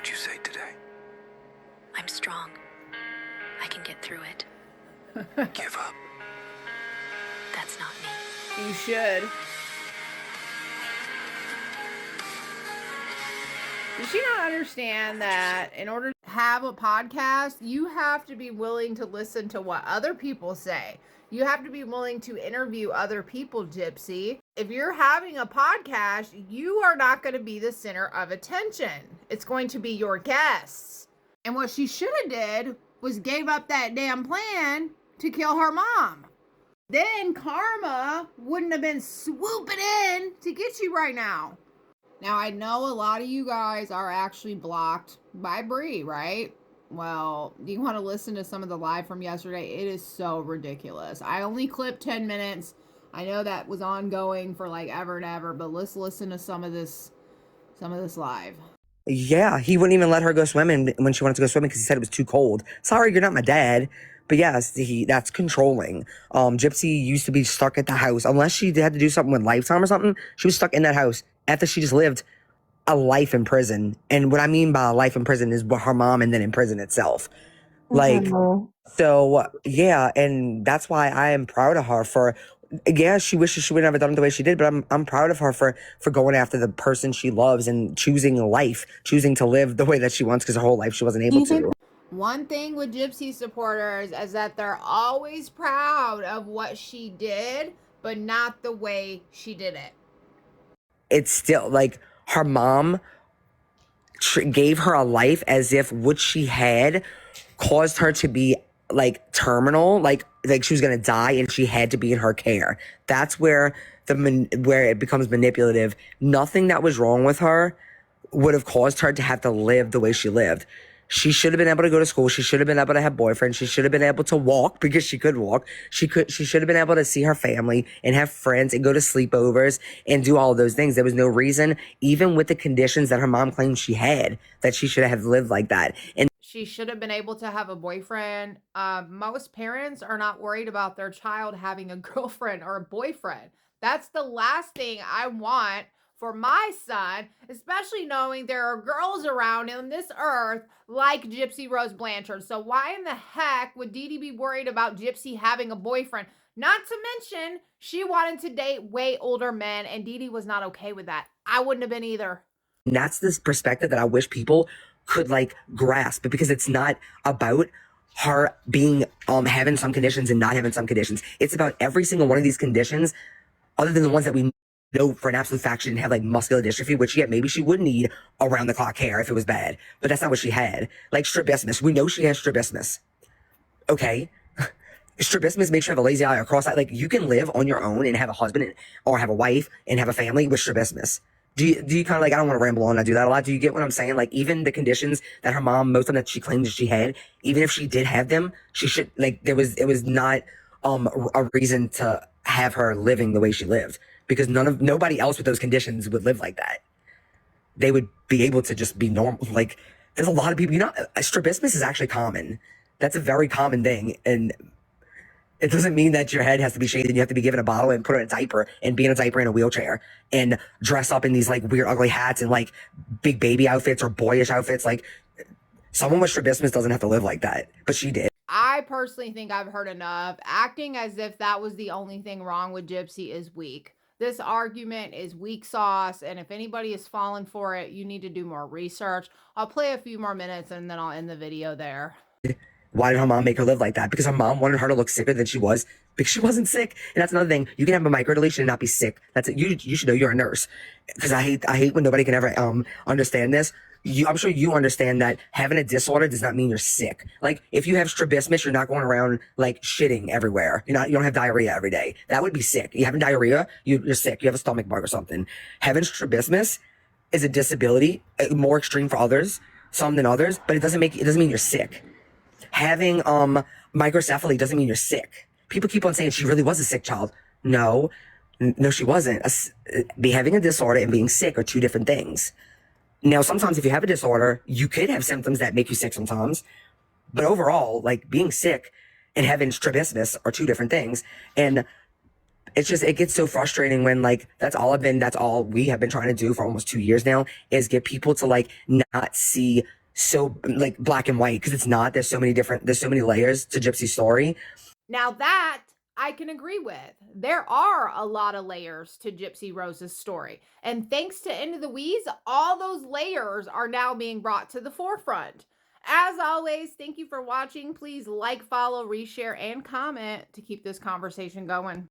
would you say today? I'm strong. I can get through it. Give up. That's not me. You should. Does she not understand that in order to have a podcast, you have to be willing to listen to what other people say? You have to be willing to interview other people, Gypsy. If you're having a podcast, you are not going to be the center of attention. It's going to be your guests. And what she should have did was gave up that damn plan to kill her mom. Then karma wouldn't have been swooping in to get you right now. Now, I know a lot of you guys are actually blocked by Bree, right? Well, you want to listen to some of the live from yesterday? It is so ridiculous. I only clipped 10 minutes. I know that was ongoing for like ever and ever, but let's listen to some of this live. Yeah, he wouldn't even let her go swimming when she wanted to go swimming because he said it was too cold. Sorry, you're not my dad. But yes, that's controlling. Gypsy used to be stuck at the house. Unless she had to do something with Lifetime or something, she was stuck in that house after she just lived a life in prison. And what I mean by a life in prison is her mom and then in prison itself. Like, so, yeah, and that's why I am proud of her for, yeah, she wishes she would have never done it the way she did, but I'm proud of her for going after the person she loves and choosing life, choosing to live the way that she wants because her whole life she wasn't able to. One thing with Gypsy supporters is that they're always proud of what she did, but not the way she did it. It's still like her mom gave her a life as if what she had caused her to be like terminal, like she was gonna die and she had to be in her care. That's where where it becomes manipulative. Nothing that was wrong with her would have caused her to have to live the way she lived. She should have been able to go to school. She should have been able to have boyfriends. She should have been able to walk because she could walk. She should have been able to see her family and have friends and go to sleepovers and do all of those things. There was no reason, even with the conditions that her mom claimed she had, that she should have lived like that. And she should have been able to have a boyfriend. Most parents are not worried about their child having a girlfriend or a boyfriend. That's the last thing I want for my son, especially knowing there are girls around on this earth like Gypsy Rose Blanchard. So why in the heck would Dee Dee be worried about Gypsy having a boyfriend? Not to mention, she wanted to date way older men, and Dee Dee was not okay with that. I wouldn't have been either. And that's this perspective that I wish people could like grasp, because it's not about her being having some conditions and not having some conditions. It's about every single one of these conditions, other than the ones that we know for an absolute fact she didn't have, like muscular dystrophy, which yeah, maybe she would need around the clock care if it was bad, but that's not what she had. Like strabismus, we know she has strabismus. Okay. Strabismus makes you have a lazy eye or cross-eyed. Like you can live on your own and have a husband or have a wife and have a family with strabismus. Do you kind of like, I don't want to ramble on, I do that a lot. Do you get what I'm saying? Like even the conditions that her mom, most of them that she claimed that she had, even if she did have them, she should, like it was not a reason to have her living the way she lived, because nobody else with those conditions would live like that. They would be able to just be normal. Like there's a lot of people, strabismus is actually common. That's a very common thing. And it doesn't mean that your head has to be shaved and you have to be given a bottle and put in a diaper and be in a diaper in a wheelchair and dress up in these like weird ugly hats and like big baby outfits or boyish outfits. Like someone with strabismus doesn't have to live like that, but she did. I personally think I've heard enough. Acting as if that was the only thing wrong with Gypsy is weak. This argument is weak sauce, and if anybody is falling for it, you need to do more research. I'll play a few more minutes and then I'll end the video there. Why did her mom make her live like that? Because her mom wanted her to look sicker than she was, because she wasn't sick. And that's another thing. You can have a microdeletion and not be sick. That's it. You should know you're a nurse. Because I hate when nobody can ever understand this. I'm sure you understand that having a disorder does not mean you're sick. Like if you have strabismus, you're not going around like shitting everywhere. You don't have diarrhea every day. That would be sick. You having diarrhea, you're sick. You have a stomach bug or something. Having strabismus is a disability, more extreme for some than others, but it doesn't mean you're sick. Having microcephaly doesn't mean you're sick. People keep on saying she really was a sick child. No, she wasn't. Having a disorder and being sick are two different things. Now, sometimes if you have a disorder, you could have symptoms that make you sick sometimes. But overall, like being sick and having strabismus are two different things. And it's just, it gets so frustrating when like, that's all we have been trying to do for almost 2 years now, is get people to like not see so like black and white, because it's not. There's so many layers to Gypsy's story. Now that I can agree with. There are a lot of layers to Gypsy Rose's story. And thanks to Into the Weeds, all those layers are now being brought to the forefront. As always, thank you for watching. Please like, follow, reshare, and comment to keep this conversation going.